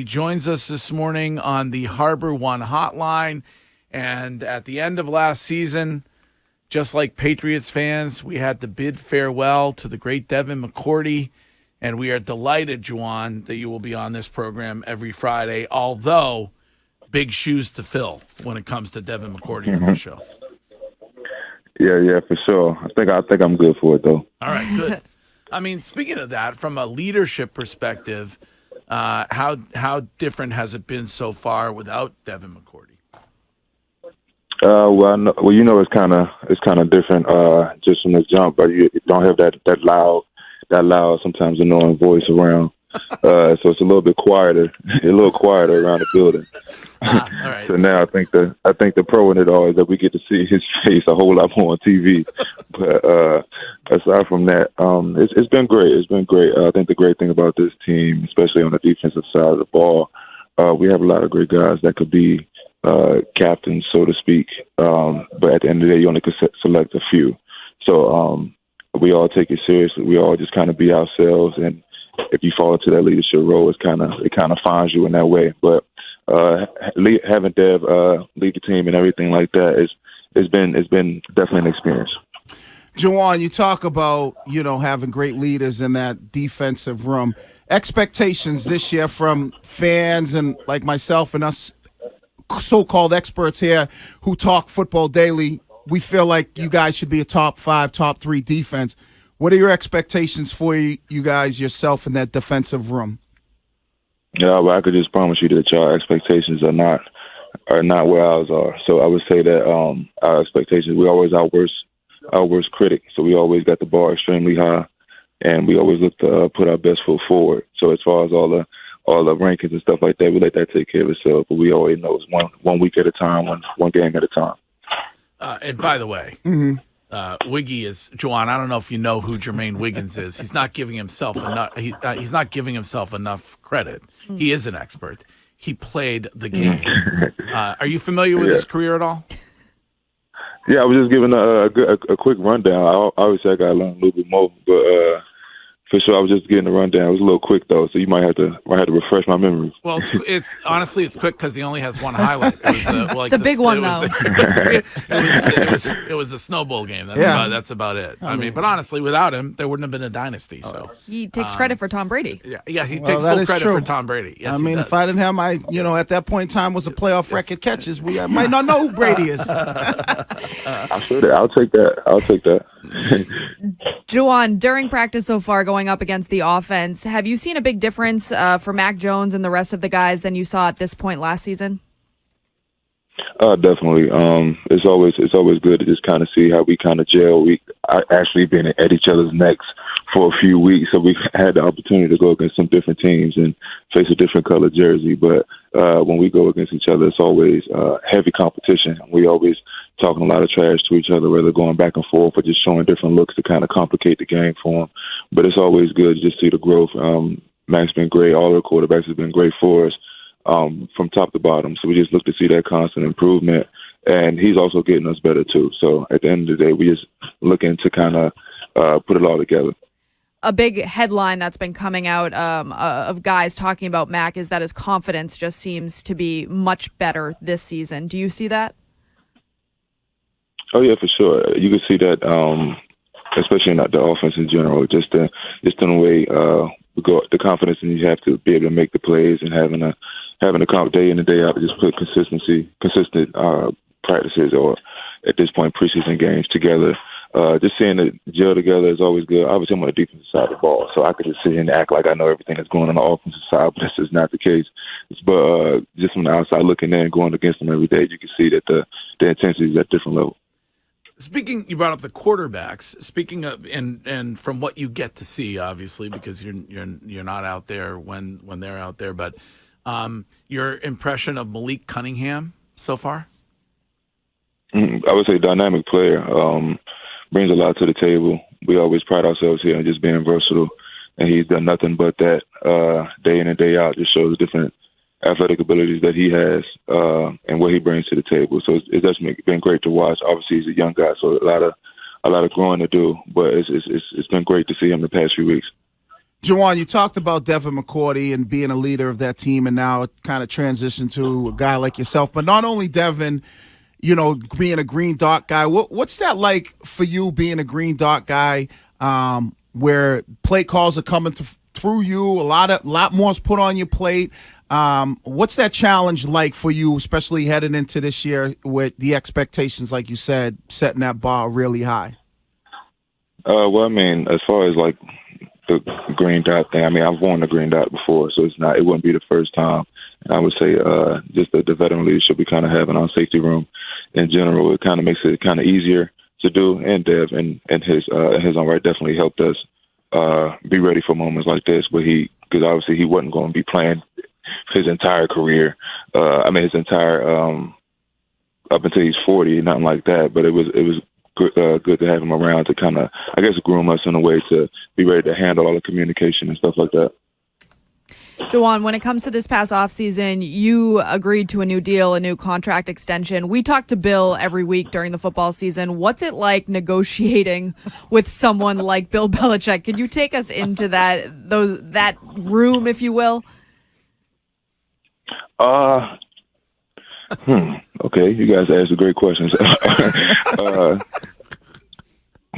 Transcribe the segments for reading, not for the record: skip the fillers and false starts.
He joins us this morning on the Harbor One hotline. And at the end of last season, just like Patriots fans, we had to bid farewell to the great Devin McCourty. And we are delighted, Juwan, that you will be on this program every Friday, although big shoes to fill when it comes to Devin McCourty on the show. Yeah, for sure. I think I'm good for it, though. All right, good. I mean, speaking of that, from a leadership perspective, how different has it been so far without Devin McCourty? It's kind of different just from the jump, but you don't have that loud, sometimes annoying voice around. So it's a little bit quieter, around the building. All right. So now I think the pro in it all is that we get to see his face a whole lot more on TV. But aside from that, it's been great. It's been great. I think the great thing about this team, especially on the defensive side of the ball, we have a lot of great guys that could be captains, so to speak. But at the end of the day, you only can select a few. So we all take it seriously. We all just kind of be ourselves, and if you fall into that leadership role, it kind of finds you in that way. But having Dev lead the team and everything like that it's been definitely an experience. Juwan, you talk about having great leaders in that defensive room. Expectations this year from fans and like myself and us so-called experts here who talk football daily. We feel like you guys should be a top 5, top 3 defense. What are your expectations for you guys, yourself, in that defensive room? Yeah, well, I could just promise you that your expectations are not where ours are. So I would say that our expectations, we always our worst critic. So we always got the bar extremely high, and we always look to put our best foot forward. So as far as all the rankings and stuff like that, we let that take care of itself. But we always know it's one week at a time, one game at a time. And by the way, Wiggy is Juwan. I don't know if you know who Jermaine Wiggins is. He's not giving himself enough. He's not giving himself enough credit. He is an expert. He played the game. Are you familiar with his career at all? Yeah, I was just giving a quick rundown. Obviously, I got to learn a little bit more, but for sure, I was just getting a rundown. It was a little quick though, so you might have to refresh my memory. Well, it's honestly it's quick because he only has one highlight. It was, it's a big one though. It was a snowball game. That's about it. I mean, but honestly, without him, there wouldn't have been a dynasty. So he takes credit for Tom Brady. Yeah, he takes full credit for Tom Brady. Yes, I mean, if I didn't have my, at that point in time was a playoff record catches, we might not know who Brady is. I'll take that. Juwan, during practice so far, going up against the offense, have you seen a big difference for Mac Jones and the rest of the guys than you saw at this point last season? Definitely. It's always good to just kind of see how we kind of gel. We actually been at each other's necks for a few weeks, so we had the opportunity to go against some different teams and face a different color jersey. But when we go against each other, it's always heavy competition. We always talking a lot of trash to each other, whether going back and forth or just showing different looks to kind of complicate the game for them. But it's always good to just see the growth. Mac's been great. All our quarterbacks have been great for us from top to bottom. So we just look to see that constant improvement. And he's also getting us better, too. So at the end of the day, we just looking to kind of put it all together. A big headline that's been coming out of guys talking about Mac is that his confidence just seems to be much better this season. Do you see that? Oh, yeah, for sure. You can see that, especially in the offense in general, just in the way we go, the confidence and you have to be able to make the plays and having a day in and day out to just put consistent practices or at this point preseason games together. Just seeing it gel together is always good. Obviously, I'm on the defensive side of the ball, so I could just sit here and act like I know everything that's going on the offensive side, but that's just not the case. But just from the outside looking in and going against them every day, you can see that the intensity is at a different level. Speaking, you brought up the quarterbacks. Speaking of, and from what you get to see, obviously, because you're not out there when they're out there, but your impression of Malik Cunningham so far? I would say dynamic player. Brings a lot to the table. We always pride ourselves here on just being versatile, and he's done nothing but that day in and day out. Just shows the different athletic abilities that he has and what he brings to the table. So it's just been great to watch. Obviously, he's a young guy, so a lot of growing to do. But it's been great to see him the past few weeks. Juwan, you talked about Devin McCourty and being a leader of that team, and now it kind of transitioned to a guy like yourself. But not only Devin, being a green dot guy, what's that like for you being a green dot guy, where play calls are coming through you, a lot more is put on your plate? What's that challenge like for you, especially heading into this year with the expectations, like you said, setting that bar really high? Well, I mean, as far as like the green dot thing, I mean, I've worn the green dot before, so it wouldn't be the first time. And I would say just the veteran leadership we kind of have in our safety room in general, it kind of makes it kind of easier to do. And Dev and his own right definitely helped us be ready for moments like this, because obviously he wasn't going to be playing his entire career. His entire up until he's 40, nothing like that. But it was good to have him around to kind of, I guess, groom us in a way to be ready to handle all the communication and stuff like that. Juwan, when it comes to this past offseason, you agreed to a new deal, a new contract extension. We talk to Bill every week during the football season. What's it like negotiating with someone like Bill Belichick? Could you take us into that room, if you will? Okay, you guys asked great questions.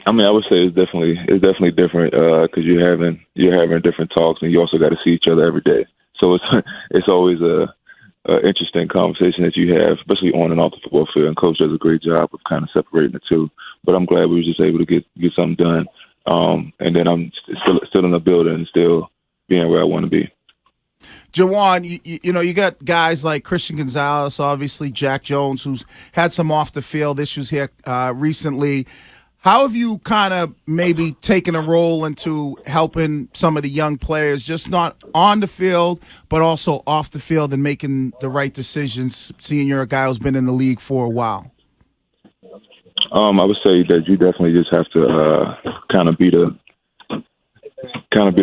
I would say it's definitely different because you're having different talks, and you also got to see each other every day. So it's always a interesting conversation that you have, especially on and off the football field. And Coach does a great job of kind of separating the two. But I'm glad we were just able to get something done. And then I'm still in the building and still being where I want to be. Juwan, you got guys like Christian Gonzalez, obviously Jack Jones, who's had some off the field issues here recently. How have you kind of maybe taken a role into helping some of the young players, just not on the field, but also off the field, and making the right decisions, seeing you're a guy who's been in the league for a while? I would say that you definitely just have to kind of be the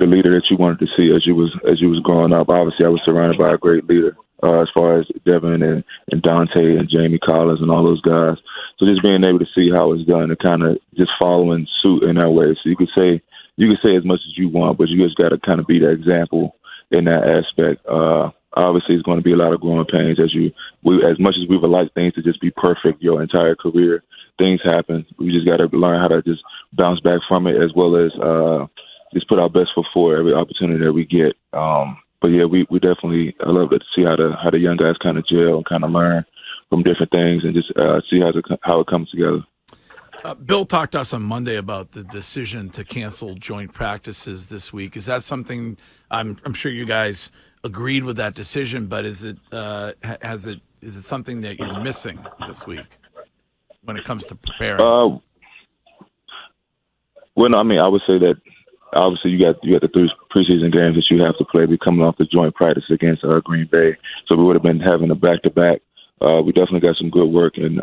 leader that you wanted to see as you was growing up. Obviously, I was surrounded by a great leader as far as Devin and Dante and Jamie Collins and all those guys. So just being able to see how it's done and kind of just following suit in that way. So you could say as much as you want, but you just got to kind of be that example in that aspect. Obviously, it's going to be a lot of growing pains as much as we would like things to just be perfect your entire career. Things happen. We just got to learn how to just bounce back from it, as well as just put our best foot forward every opportunity that we get. But yeah, we definitely, I love to see how the young guys kind of gel and kind of learn from different things and just see how it comes together. Bill talked to us on Monday about the decision to cancel joint practices this week. Is that something? I'm sure you guys agreed with that decision, but is it something that you're missing this week when it comes to preparing? Well, no, I would say that obviously you got the 3 preseason games that you have to play. We're coming off the joint practice against Green Bay, so we would have been having a back-to-back. We definitely got some good work in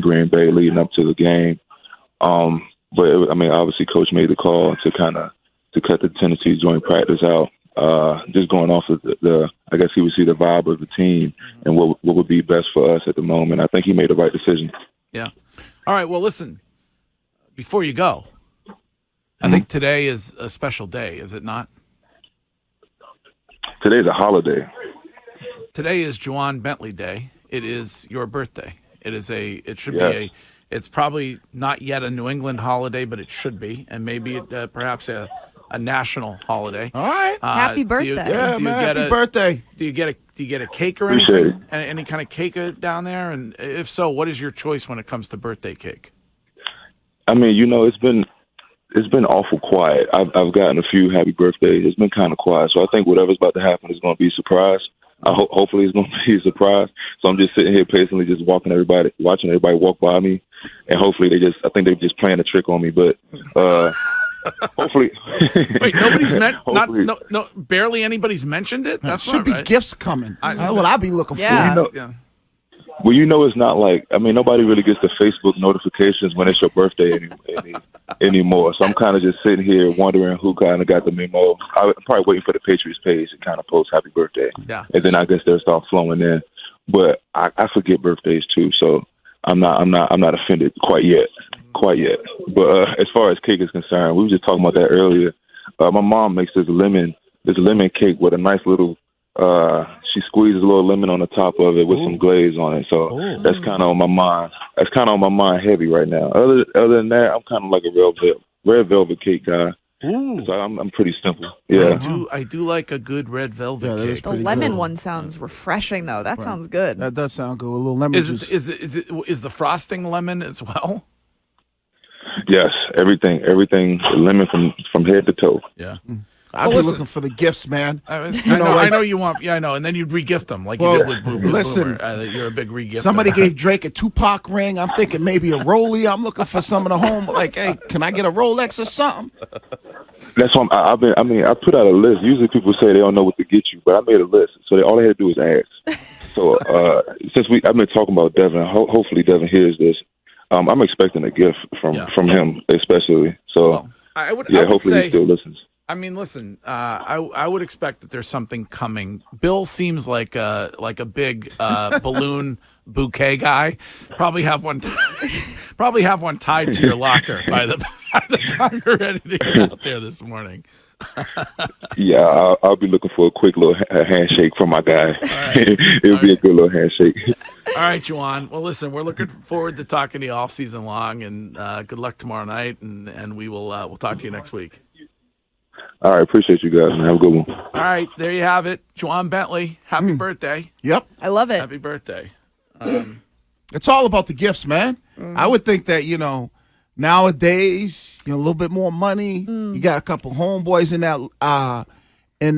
Green Bay leading up to the game. But obviously, Coach made the call to cut the Tennessee joint practice out. Just going off of I guess he would see the vibe of the team and what would be best for us at the moment. I think he made the right decision. Yeah. All right. Well, listen. Before you go, I think today is a special day, is it not? Today's a holiday. Today is Juwan Bentley Day. It is your birthday. It's probably not yet a New England holiday, but it should be, and maybe perhaps a national holiday. All right. Happy birthday. Happy birthday. Do you get a cake or Appreciate anything? Any kind of cake down there? And if so, what is your choice when it comes to birthday cake? It's been awful quiet. I've gotten a few happy birthdays. It's been kind of quiet, so I think whatever's about to happen is going to be a surprise. Hopefully it's going to be a surprise. So I'm just sitting here patiently, just watching everybody walk by me, and hopefully I think they're just playing a trick on me. But hopefully, wait, barely anybody's mentioned it. That should be right. Gifts coming. That's what I'll be looking for. Yeah. Well, it's not like, nobody really gets the Facebook notifications when it's your birthday anymore. So I'm kind of just sitting here wondering who kind of got the memo. I'm probably waiting for the Patriots page to kind of post happy birthday. Yeah. And then I guess they'll start flowing in. But I forget birthdays too, so I'm not offended quite yet. But as far as cake is concerned, we were just talking about that earlier. My mom makes this lemon cake with a nice little. She squeezes a little lemon on the top of it with some glaze on it. So that's kind of on my mind. That's kind of on my mind heavy right now. Other than that, I'm kind of like a red velvet cake guy. Ooh. So I'm pretty simple. Yeah. I do like a good red velvet cake. The lemon one sounds refreshing, though. That sounds good. That does sound good. A little lemon Is juice. is the frosting lemon as well? Yes, everything, lemon from head to toe. Yeah. I'd be looking for the gifts, man. I know you want. Yeah, I know. And then you'd regift them like you did with Boomer. Listen, you're a big regifter. Somebody gave Drake a Tupac ring. I'm thinking maybe a Rollie. I'm looking for some of the home. Like, hey, can I get a Rolex or something? That's why I put out a list. Usually people say they don't know what to get you, but I made a list. So all they had to do was ask. So since I've been talking about Devin, hopefully Devin hears this. I'm expecting a gift from him, especially. So Well, I would hopefully say, he still listens. I mean, listen. I would expect that there's something coming. Bill seems like a big balloon bouquet guy. Probably have one tied to your locker by the time you're ready to get out there this morning. Yeah, I'll be looking for a quick little handshake from my guy. Right. It'll be a good little handshake. All right, Juwan. Well, listen, we're looking forward to talking to you all season long, and good luck tomorrow night, and we'll talk to you next week. All right, appreciate you guys, man. Have a good one. All right, there you have it. Juwan Bentley, happy birthday. Yep. I love it. Happy birthday. It's all about the gifts, man. I would think that, nowadays, a little bit more money. You got a couple homeboys in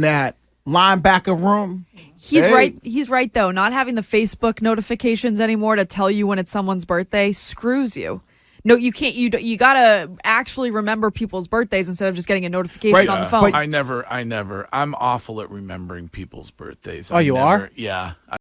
that linebacker room. He's right. He's right, though. Not having the Facebook notifications anymore to tell you when it's someone's birthday screws you. No, you can't. You gotta actually remember people's birthdays instead of just getting a notification on the phone. I never. I'm awful at remembering people's birthdays. Oh, you are? Yeah.